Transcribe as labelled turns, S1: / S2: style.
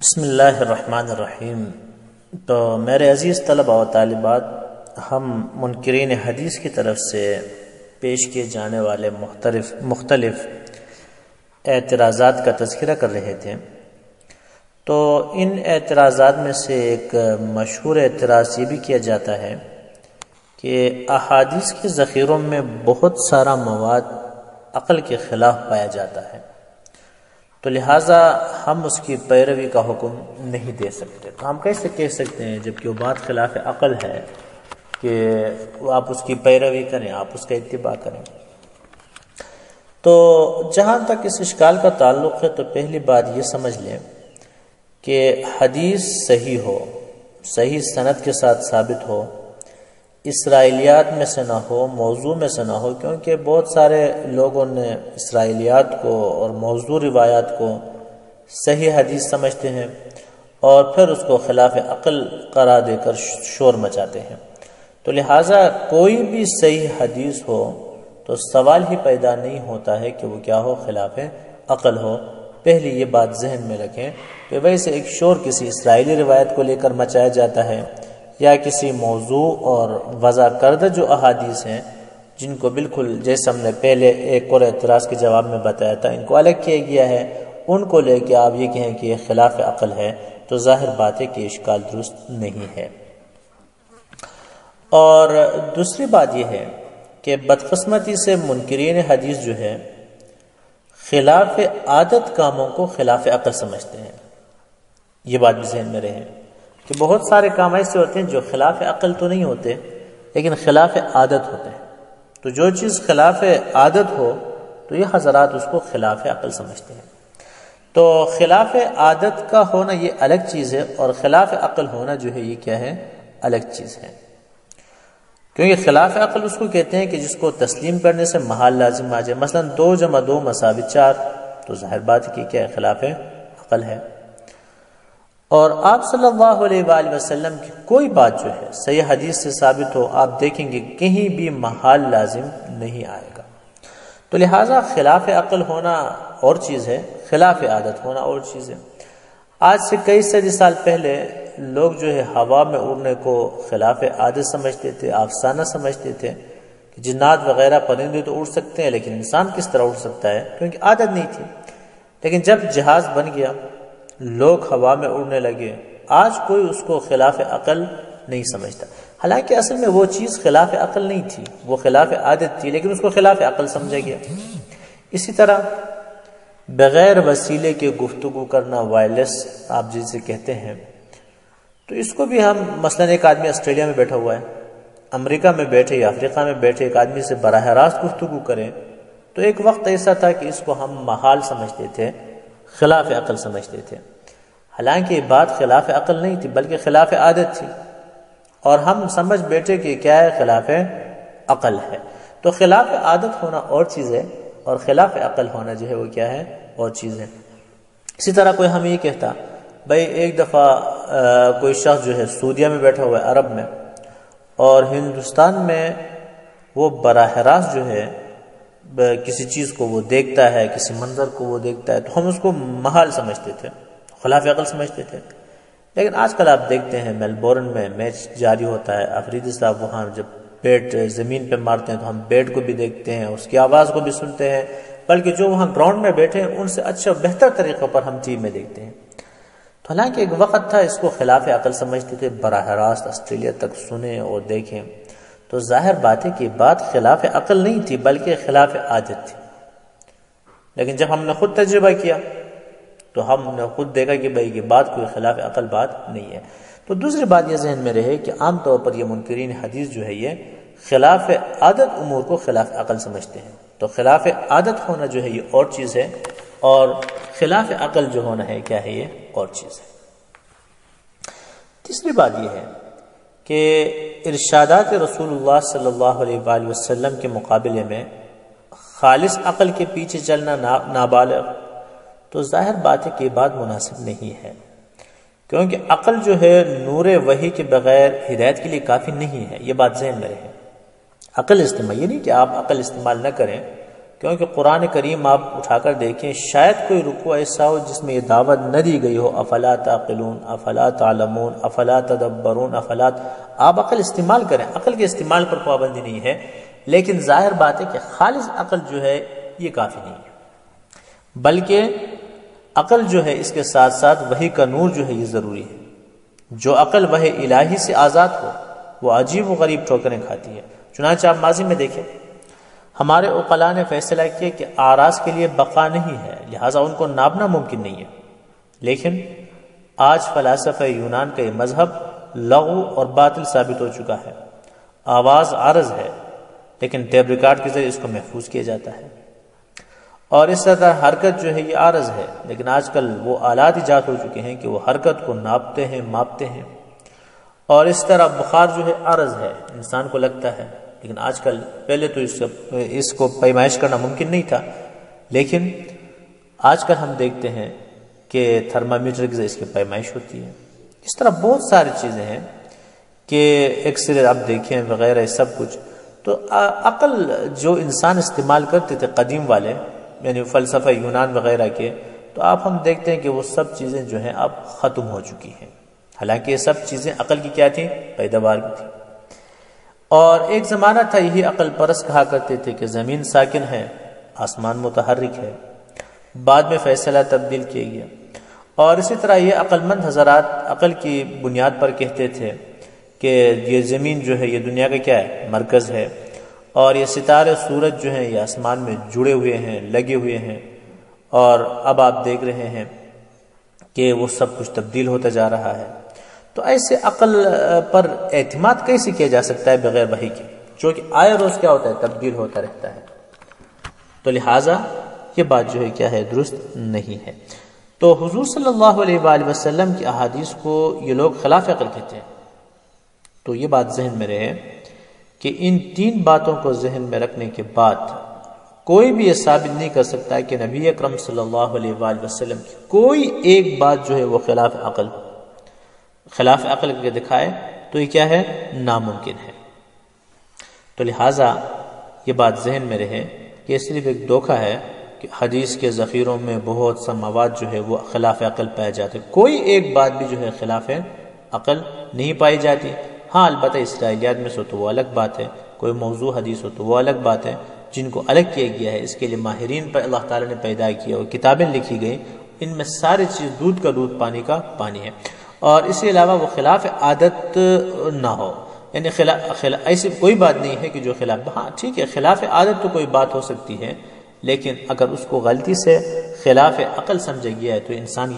S1: بسم اللہ الرحمن الرحیم۔ تو میرے عزیز طلباء و طالبات، ہم منکرین حدیث کی طرف سے پیش کیے جانے والے مختلف اعتراضات کا تذکرہ کر رہے تھے۔ تو ان اعتراضات میں سے ایک مشہور اعتراض یہ بھی کیا جاتا ہے کہ احادیث کے ذخیروں میں بہت سارا مواد عقل کے خلاف پایا جاتا ہے، تو لہٰذا ہم اس کی پیروی کا حکم نہیں دے سکتے۔ تو ہم کیسے کہہ سکتے ہیں جبکہ وہ بات خلاف عقل ہے کہ آپ اس کی پیروی کریں، آپ اس کا اتباع کریں؟ تو جہاں تک اس اشکال کا تعلق ہے تو پہلی بات یہ سمجھ لیں کہ حدیث صحیح ہو، صحیح سند کے ساتھ ثابت ہو، اسرائیلیات میں سے نہ ہو، موضوع میں سے نہ ہو، کیونکہ بہت سارے لوگوں نے اسرائیلیات کو اور موضوع روایات کو صحیح حدیث سمجھتے ہیں اور پھر اس کو خلاف عقل قرار دے کر شور مچاتے ہیں۔ تو لہٰذا کوئی بھی صحیح حدیث ہو تو سوال ہی پیدا نہیں ہوتا ہے کہ وہ کیا ہو، خلاف عقل ہو۔ پہلی یہ بات ذہن میں رکھیں کہ ویسے ایک شور کسی اسرائیلی روایت کو لے کر مچایا جاتا ہے یا کسی موضوع اور وضع کردہ جو احادیث ہیں جن کو بالکل جیسے ہم نے پہلے ایک اور اعتراض کے جواب میں بتایا تھا ان کو الگ کیا گیا ہے، ان کو لے کے آپ یہ کہیں کہ یہ خلاف عقل ہے، تو ظاہر بات ہے کہ اشکال درست نہیں ہے۔ اور دوسری بات یہ ہے کہ بدقسمتی سے منکرین حدیث جو ہے خلاف عادت کاموں کو خلاف عقل سمجھتے ہیں۔ یہ بات بھی ذہن میں رہے کہ بہت سارے کام ایسے ہوتے ہیں جو خلاف عقل تو نہیں ہوتے لیکن خلاف عادت ہوتے ہیں۔ تو جو چیز خلاف عادت ہو تو یہ حضرات اس کو خلاف عقل سمجھتے ہیں۔ تو خلاف عادت کا ہونا یہ الگ چیز ہے اور خلاف عقل ہونا جو ہے یہ کیا ہے، الگ چیز ہے۔ کیونکہ خلاف عقل اس کو کہتے ہیں کہ جس کو تسلیم کرنے سے محال لازم آ جائے، مثلا 2 + 2 = 4، تو ظاہر بات ہے کہ کیا ہے، خلاف عقل ہے۔ اور آپ صلی اللہ علیہ وآلہ وسلم کی کوئی بات جو ہے صحیح حدیث سے ثابت ہو، آپ دیکھیں گے کہیں بھی محال لازم نہیں آئے گا۔ تو لہٰذا خلاف عقل ہونا اور چیز ہے، خلاف عادت ہونا اور چیز ہے۔ آج سے کئی صدی سال پہلے لوگ جو ہے ہوا میں اڑنے کو خلاف عادت سمجھتے تھے، افسانہ سمجھتے تھے کہ جنات وغیرہ پرندے تو اڑ سکتے ہیں لیکن انسان کس طرح اڑ سکتا ہے، کیونکہ عادت نہیں تھی۔ لیکن جب جہاز بن گیا، لوگ ہوا میں اڑنے لگے، آج کوئی اس کو خلاف عقل نہیں سمجھتا، حالانکہ اصل میں وہ چیز خلاف عقل نہیں تھی، وہ خلاف عادت تھی، لیکن اس کو خلاف عقل سمجھا گیا۔ اسی طرح بغیر وسیلے کے گفتگو کرنا، وائرلیس آپ جسے کہتے ہیں، تو اس کو بھی ہم مثلا ایک آدمی آسٹریلیا میں بیٹھا ہوا ہے، امریکہ میں بیٹھے یا افریقہ میں بیٹھے ایک آدمی سے براہ راست گفتگو کریں، تو ایک وقت ایسا تھا کہ اس کو ہم محال سمجھتے تھے، خلاف عقل سمجھتے تھے، حالانکہ یہ بات خلاف عقل نہیں تھی بلکہ خلاف عادت تھی، اور ہم سمجھ بیٹھے کہ کیا ہے، خلاف عقل ہے۔ تو خلاف عادت ہونا اور چیز ہے اور خلاف عقل ہونا جو ہے وہ کیا ہے، اور چیز ہے۔ اسی طرح کوئی ہم یہ کہتا بھائی ایک دفعہ کوئی شخص جو ہے سعودیہ میں بیٹھا ہوا ہے، عرب میں، اور ہندوستان میں وہ براہ راست جو ہے کسی چیز کو وہ دیکھتا ہے، کسی منظر کو وہ دیکھتا ہے، تو ہم اس کو محال سمجھتے تھے، خلاف عقل سمجھتے تھے۔ لیکن آج کل آپ دیکھتے ہیں میلبورن میں میچ جاری ہوتا ہے، افریدی صاحب وہاں جب بیٹ زمین پہ مارتے ہیں تو ہم بیٹ کو بھی دیکھتے ہیں، اس کی آواز کو بھی سنتے ہیں، بلکہ جو وہاں گراؤنڈ میں بیٹھے ہیں ان سے اچھا بہتر طریقے پر ہم ٹی وی میں دیکھتے ہیں۔ تو حالانکہ ایک وقت تھا اس کو خلاف عقل سمجھتے تھے، براہ راست آسٹریلیا تک سنیں اور دیکھیں، تو ظاہر بات ہے کہ بات خلاف عقل نہیں تھی بلکہ خلاف عادت تھی۔ لیکن جب ہم نے خود تجربہ کیا تو ہم نے خود دیکھا کہ بھائی یہ بات کوئی خلاف عقل بات نہیں ہے۔ تو دوسری بات یہ ذہن میں رہے کہ عام طور پر یہ منکرین حدیث جو ہے یہ خلاف عادت امور کو خلاف عقل سمجھتے ہیں۔ تو خلاف عادت ہونا جو ہے یہ اور چیز ہے اور خلاف عقل جو ہونا ہے کیا ہے، یہ اور چیز ہے۔ تیسری بات یہ ہے کہ ارشادات رسول اللہ صلی اللہ علیہ وآلہ وسلم کے مقابلے میں خالص عقل کے پیچھے چلنا نابالغ، تو ظاہر بات ہے کہ یہ بات مناسب نہیں ہے، کیونکہ عقل جو ہے نور وحی کے بغیر ہدایت کے لیے کافی نہیں ہے، یہ بات ذہن میں رہے۔ عقل استعمال یہ نہیں کہ آپ عقل استعمال نہ کریں، کیونکہ قرآن کریم آپ اٹھا کر دیکھیں، شاید کوئی رکوع ایسا ہو جس میں یہ دعوت نہ دی گئی ہو افلا تعقلون، افلا تعلمون، افلا تدبرون، آپ عقل استعمال کریں، عقل کے استعمال پر پابندی نہیں ہے، لیکن ظاہر بات ہے کہ خالص عقل جو ہے یہ کافی نہیں ہے، بلکہ عقل جو ہے اس کے ساتھ ساتھ وحی کا نور جو ہے یہ ضروری ہے۔ جو عقل وحی الہی سے آزاد ہو وہ عجیب و غریب ٹھوکریں کھاتی ہے۔ چنانچہ آپ ماضی میں دیکھیں، ہمارے عقلاء نے فیصلہ کیا کہ اعراض کے لیے بقا نہیں ہے، لہٰذا ان کو ناپنا ممکن نہیں ہے، لیکن آج فلاسفہ یونان کا یہ مذہب لغو اور باطل ثابت ہو چکا ہے۔ آواز عارض ہے لیکن ٹیپ ریکارڈ کے ذریعے اس کو محفوظ کیا جاتا ہے، اور اس طرح حرکت جو ہے یہ عارض ہے، لیکن آج کل وہ آلات ایجاد ہو چکے ہیں کہ وہ حرکت کو ناپتے ہیں، ماپتے ہیں، اور اس طرح بخار جو ہے عارض ہے، انسان کو لگتا ہے، لیکن آج کل، پہلے تو اس کو پیمائش کرنا ممکن نہیں تھا، لیکن آج کل ہم دیکھتے ہیں کہ تھرمامیٹر کے ذریعے اس کی پیمائش ہوتی ہے۔ اس طرح بہت ساری چیزیں ہیں کہ ایکس رے آپ دیکھیں وغیرہ سب کچھ۔ تو عقل جو انسان استعمال کرتے تھے قدیم والے، یعنی فلسفہ یونان وغیرہ کے، تو آپ ہم دیکھتے ہیں کہ وہ سب چیزیں جو ہیں اب ختم ہو چکی ہیں، حالانکہ یہ سب چیزیں عقل کی کیا تھیں؟ پیداوار کی تھی۔ اور ایک زمانہ تھا یہی عقل پرست کہا کرتے تھے کہ زمین ساکن ہے، آسمان متحرک ہے، بعد میں فیصلہ تبدیل کیا گیا۔ اور اسی طرح یہ عقل مند حضرات عقل کی بنیاد پر کہتے تھے کہ یہ زمین جو ہے یہ دنیا کا کیا ہے؟ مرکز ہے، اور یہ ستارے سورج جو ہیں یہ آسمان میں جڑے ہوئے ہیں، لگے ہوئے ہیں، اور اب آپ دیکھ رہے ہیں کہ وہ سب کچھ تبدیل ہوتا جا رہا ہے۔ تو ایسے عقل پر اعتماد کیسے کیا جا سکتا ہے بغیر وحی کے، جو کہ آئے روز کیا ہوتا ہے؟ تبدیل ہوتا رہتا ہے۔ تو لہٰذا یہ بات جو ہے کیا ہے؟ درست نہیں ہے۔ تو حضور صلی اللہ علیہ وآلہ وسلم کی احادیث کو یہ لوگ خلاف عقل کہتے ہیں۔ تو یہ بات ذہن میں رہے کہ ان تین باتوں کو ذہن میں رکھنے کے بعد کوئی بھی یہ ثابت نہیں کر سکتا کہ نبی اکرم صلی اللہ علیہ وآلہ وسلم کی کوئی ایک بات جو ہے وہ خلاف عقل کے دکھائے، تو یہ کیا ہے؟ ناممکن ہے۔ تو لہٰذا یہ بات ذہن میں رہے کہ یہ صرف ایک دھوکہ ہے کہ حدیث کے ذخیروں میں بہت سا مواد جو ہے وہ خلاف عقل پایا جاتا ہے، کوئی ایک بات بھی جو ہے خلاف عقل نہیں پائی جاتی۔ ہاں البتہ اسرائیلیات میں سے تو وہ الگ بات ہے، کوئی موضوع حدیث ہو تو وہ الگ بات ہے، جن کو الگ کیا گیا ہے، اس کے لیے ماہرین پر اللہ تعالیٰ نے پیدا کیا اور کتابیں لکھی گئی، ان میں ساری چیز دودھ کا دودھ پانی کا پانی ہے، اور اس کے علاوہ وہ خلاف عادت نہ ہو، یعنی ایسی کوئی بات نہیں ہے کہ جو خلاف، ہاں ٹھیک ہے خلاف عادت تو کوئی بات ہو سکتی ہے، لیکن اگر اس کو غلطی سے خلاف عقل سمجھا گیا ہے تو انسان